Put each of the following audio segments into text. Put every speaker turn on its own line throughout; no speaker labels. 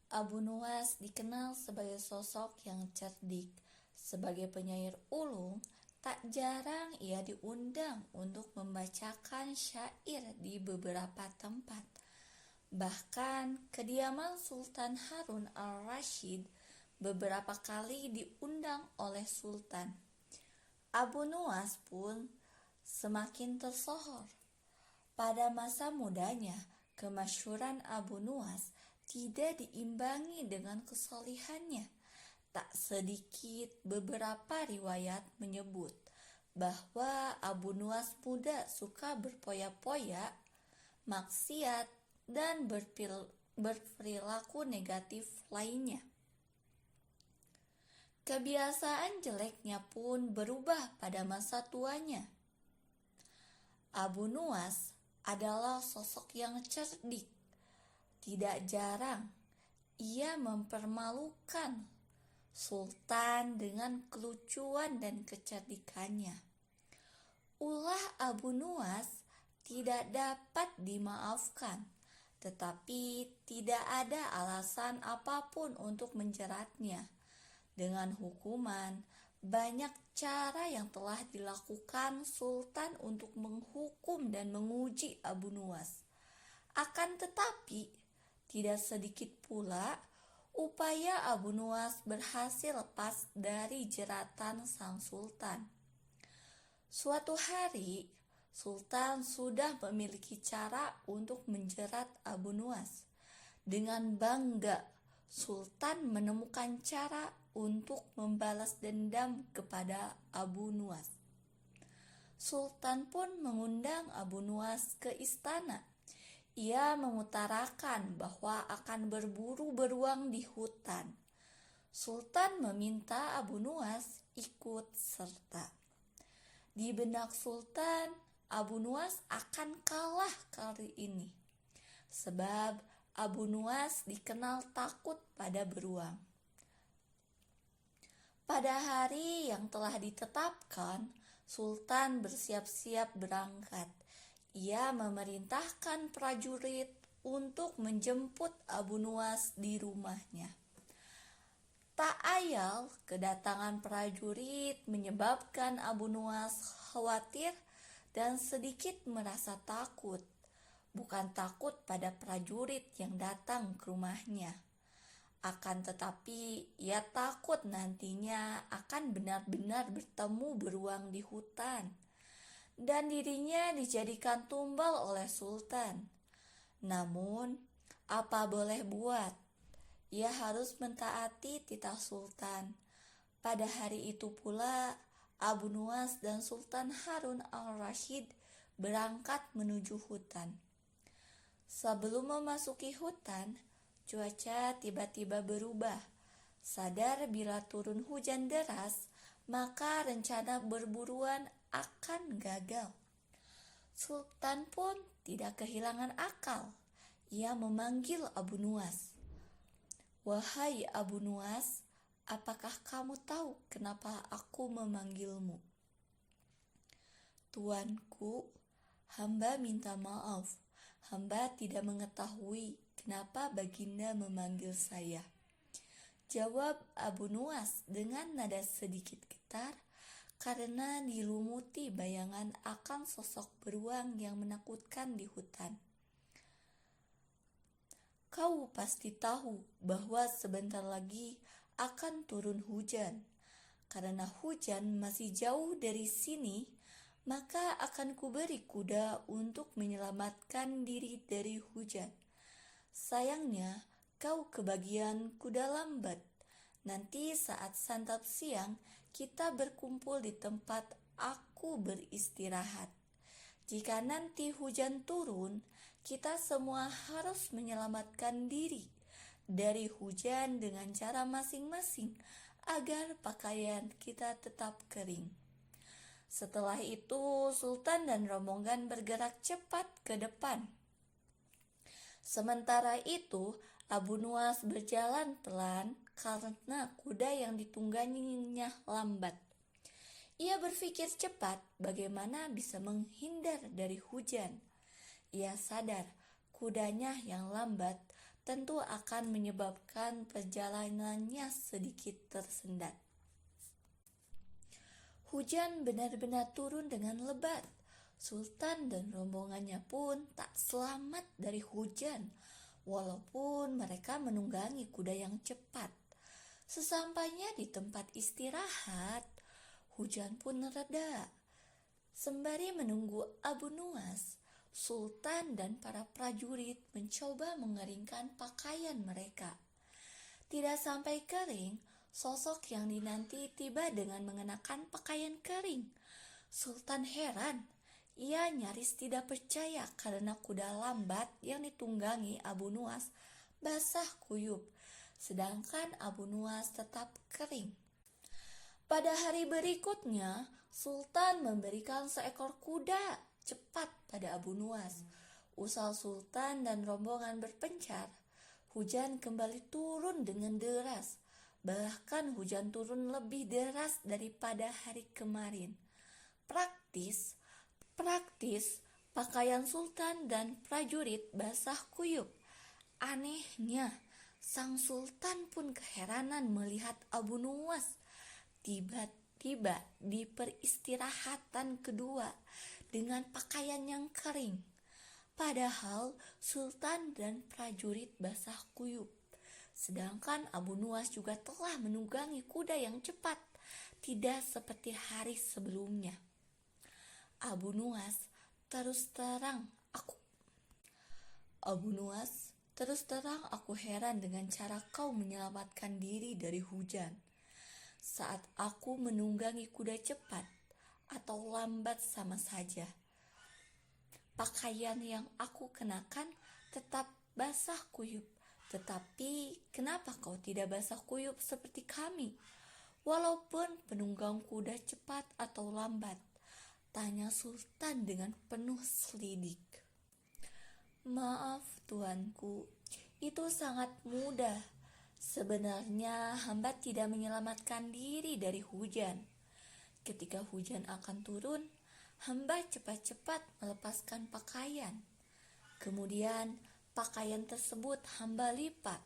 Abu Nuwas dikenal sebagai sosok yang cerdik. Sebagai penyair ulung, tak jarang ia diundang untuk membacakan syair di beberapa tempat. Bahkan kediaman Sultan Harun al-Rashid beberapa kali diundang oleh Sultan. Abu Nuwas pun semakin tersohor. Pada masa mudanya, kemasyhuran Abu Nuwas tidak diimbangi dengan kesalihannya. Tak sedikit beberapa riwayat menyebut bahwa Abu Nuwas muda suka berpoya-poya, maksiat, dan berperilaku negatif lainnya. Kebiasaan jeleknya pun berubah pada masa tuanya. Abu Nuwas adalah sosok yang cerdik. Tidak jarang ia mempermalukan Sultan dengan kelucuan dan kecerdikannya. Ulah Abu Nuwas tidak dapat dimaafkan, tetapi tidak ada alasan apapun untuk menjeratnya. Dengan hukuman, banyak cara yang telah dilakukan Sultan untuk menghukum dan menguji Abu Nuwas. Akan tetapi, tidak sedikit pula upaya Abu Nuwas berhasil lepas dari jeratan sang Sultan. Suatu hari, Sultan sudah memiliki cara untuk menjerat Abu Nuwas. Dengan bangga, Sultan menemukan cara untuk membalas dendam kepada Abu Nuwas. Sultan pun mengundang Abu Nuwas ke istana. Ia mengutarakan bahwa akan berburu beruang di hutan. Sultan meminta Abu Nuwas ikut serta. Di benak Sultan, Abu Nuwas akan kalah kali ini, sebab Abu Nuwas dikenal takut pada beruang. Pada hari yang telah ditetapkan, Sultan bersiap-siap berangkat. Ia memerintahkan prajurit untuk menjemput Abu Nuwas di rumahnya. Tak ayal, kedatangan prajurit menyebabkan Abu Nuwas khawatir dan sedikit merasa takut. Bukan takut pada prajurit yang datang ke rumahnya. Akan tetapi, ia takut nantinya akan benar-benar bertemu beruang di hutan, dan dirinya dijadikan tumbal oleh Sultan. Namun, apa boleh buat? Ia harus mentaati titah Sultan. Pada hari itu pula, Abu Nuwas dan Sultan Harun al-Rashid berangkat menuju hutan. Sebelum memasuki hutan, cuaca tiba-tiba berubah. Sadar bila turun hujan deras, maka rencana berburuan akan gagal. Sultan pun tidak kehilangan akal. Ia memanggil Abu Nuwas. "Wahai Abu Nuwas, apakah kamu tahu kenapa aku memanggilmu?" "Tuanku, hamba minta maaf. Hamba tidak mengetahui kenapa Baginda memanggil saya," jawab Abu Nuwas dengan nada sedikit getar karena dilumuti bayangan akan sosok beruang yang menakutkan di hutan. "Kau pasti tahu bahwa sebentar lagi akan turun hujan. Karena hujan masih jauh dari sini, maka akan kuberi kuda untuk menyelamatkan diri dari hujan. Sayangnya, kau kebagian kuda lambat. Nanti saat santap siang, kita berkumpul di tempat aku beristirahat. Jika nanti hujan turun, kita semua harus menyelamatkan diri dari hujan dengan cara masing-masing agar pakaian kita tetap kering." Setelah itu, Sultan dan rombongan bergerak cepat ke depan. Sementara itu, Abu Nuwas berjalan pelan karena kuda yang ditungganginya lambat. Ia berpikir cepat bagaimana bisa menghindar dari hujan. Ia sadar kudanya yang lambat tentu akan menyebabkan perjalanannya sedikit tersendat. Hujan benar-benar turun dengan lebat. Sultan dan rombongannya pun tak selamat dari hujan, walaupun mereka menunggangi kuda yang cepat. Sesampainya di tempat istirahat, hujan pun reda. Sembari menunggu Abu Nuwas, Sultan dan para prajurit mencoba mengeringkan pakaian mereka. Tidak sampai kering, sosok yang dinanti tiba dengan mengenakan pakaian kering. Sultan heran. Ia nyaris tidak percaya karena kuda lambat yang ditunggangi Abu Nuwas basah kuyup, sedangkan Abu Nuwas tetap kering. Pada hari berikutnya, Sultan memberikan seekor kuda cepat pada Abu Nuwas. Usai Sultan dan rombongan berpencar, hujan kembali turun dengan deras. Bahkan hujan turun lebih deras daripada hari kemarin. Praktis, pakaian Sultan dan prajurit basah kuyup. Anehnya, sang Sultan pun keheranan melihat Abu Nuwas tiba-tiba di peristirahatan kedua dengan pakaian yang kering. Padahal Sultan dan prajurit basah kuyup. Sedangkan Abu Nuwas juga telah menunggangi kuda yang cepat, tidak seperti hari sebelumnya. Abu Nuwas, terus terang aku heran dengan cara kau menyelamatkan diri dari hujan. Saat aku menunggangi kuda cepat atau lambat sama saja. Pakaian yang aku kenakan tetap basah kuyup. Tetapi kenapa kau tidak basah kuyup seperti kami? Walaupun penunggang kuda cepat atau lambat, tanya Sultan dengan penuh selidik. Maaf tuanku, itu sangat mudah. Sebenarnya hamba tidak menyelamatkan diri dari hujan. Ketika hujan akan turun, hamba cepat-cepat melepaskan pakaian. Kemudian pakaian tersebut hamba lipat.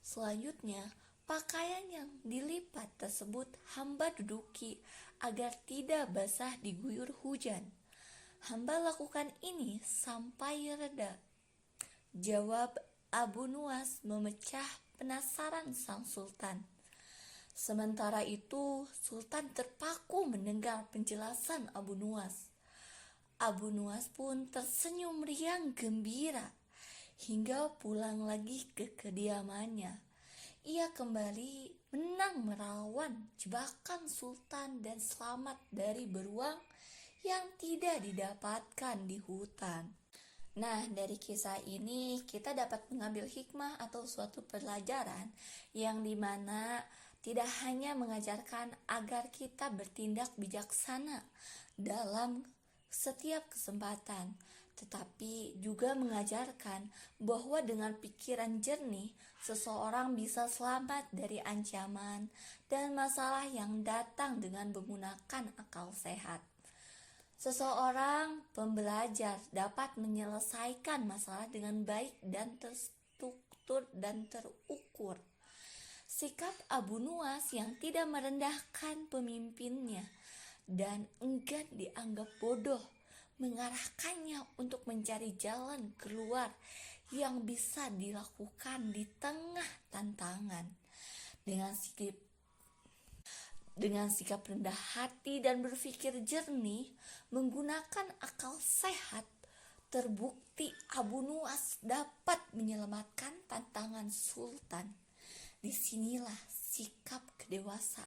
Selanjutnya, pakaian yang dilipat tersebut hamba duduki agar tidak basah diguyur hujan. Hamba lakukan ini sampai reda. Jawab Abu Nuwas memecah penasaran sang Sultan. Sementara itu, Sultan terpaku mendengar penjelasan Abu Nuwas. Abu Nuwas pun tersenyum riang gembira hingga pulang lagi ke kediamannya. Ia kembali menang melawan jebakan Sultan dan selamat dari beruang yang tidak didapatkan di hutan. Nah, dari kisah ini kita dapat mengambil hikmah atau suatu pelajaran yang dimana tidak hanya mengajarkan agar kita bertindak bijaksana dalam setiap kesempatan, tetapi juga mengajarkan bahwa dengan pikiran jernih, seseorang bisa selamat dari ancaman dan masalah yang datang dengan menggunakan akal sehat. Seseorang pembelajar dapat menyelesaikan masalah dengan baik dan terstruktur dan terukur. Sikap Abu Nuwas yang tidak merendahkan pemimpinnya dan enggan dianggap bodoh mengarahkannya untuk mencari jalan keluar yang bisa dilakukan di tengah tantangan. Dengan sikap rendah hati dan berpikir jernih, menggunakan akal sehat, terbukti Abu Nuwas dapat menyelamatkan tantangan Sultan. Disinilah sikap kedewasaan